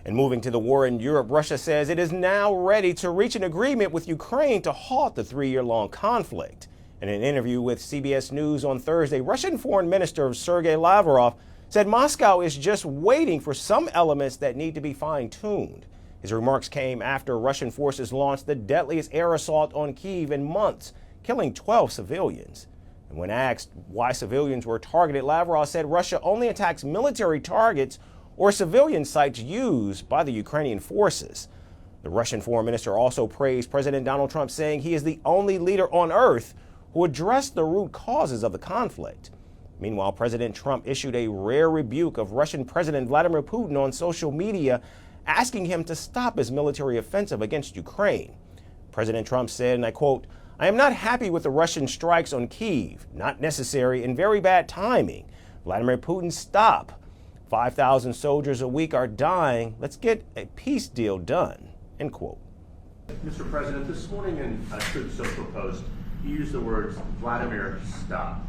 And moving to the war in Europe, Russia says it is now ready to reach an agreement with Ukraine to halt the 3-year-long conflict. In an interview with CBS News on Thursday, Russian Foreign Minister Sergei Lavrov said Moscow is just waiting for some elements that need to be fine-tuned. His remarks came after Russian forces launched the deadliest air assault on Kyiv in months, killing 12 civilians. And when asked why civilians were targeted, Lavrov said Russia only attacks military targets or civilian sites used by the Ukrainian forces. The Russian foreign minister also praised President Donald Trump, saying he is the only leader on earth who addressed the root causes of the conflict. Meanwhile, President Trump issued a rare rebuke of Russian President Vladimir Putin on social media, asking him to stop his military offensive against Ukraine. President Trump said, and I quote, "I am not happy with the Russian strikes on Kyiv, not necessary and very bad timing. Vladimir Putin, stop. 5,000 soldiers a week are dying. Let's get a peace deal done," end quote. Mr. President, this morning in a Truth Social post, you used the words, "Vladimir, stop."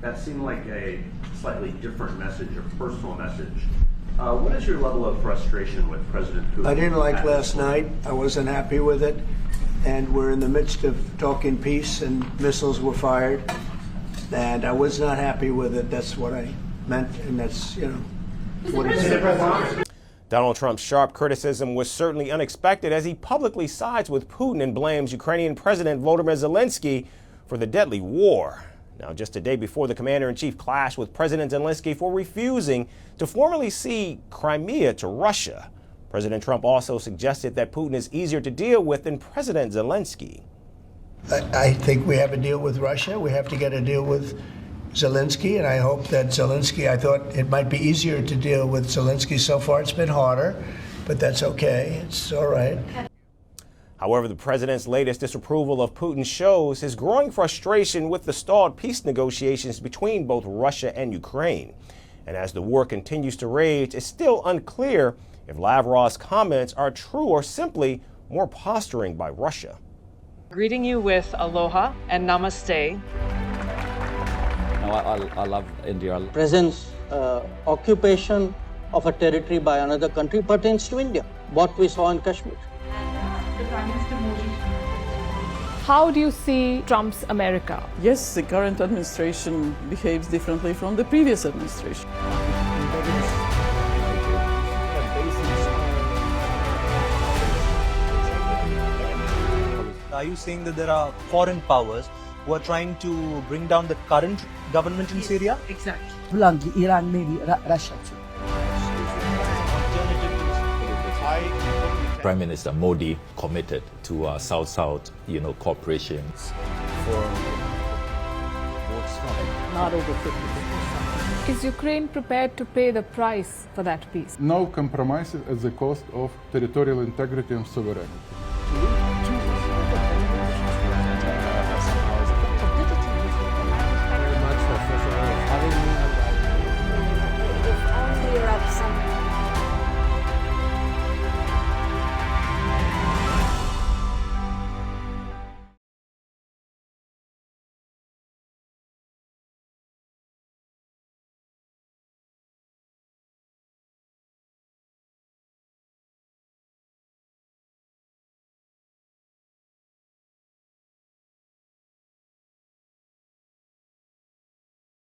That seemed like a slightly different message, a personal message. What is your level of frustration with President Putin? I didn't like last night. I wasn't happy with it. And we're in the midst of talking peace, and missiles were fired. And I was not happy with it. That's what I meant, and that's, what it is. Donald Trump's sharp criticism was certainly unexpected as he publicly sides with Putin and blames Ukrainian President Volodymyr Zelensky for the deadly war. Now, just a day before the commander-in-chief clashed with President Zelensky for refusing to formally cede Crimea to Russia, President Trump also suggested that Putin is easier to deal with than President Zelensky. I think we have a deal with Russia. We have to get a deal with Zelensky, and I hope that Zelensky, I thought it might be easier to deal with Zelensky. So far it's been harder, but that's okay. It's all right. However, the president's latest disapproval of Putin shows his growing frustration with the stalled peace negotiations between both Russia and Ukraine. And as the war continues to rage, it's still unclear if Lavrov's comments are true or simply more posturing by Russia. Greeting you with aloha and namaste. I love India. Presence, occupation of a territory by another country pertains to India, what we saw in Kashmir. How do you see Trump's America? Yes, the current administration behaves differently from the previous administration. Are you saying that there are foreign powers who are trying to bring down the current government in Syria? Exactly. Iran, maybe Russia too. Prime Minister Modi committed to South-South, cooperation. Not over 50%. Is Ukraine prepared to pay the price for that peace? No compromises at the cost of territorial integrity and sovereignty.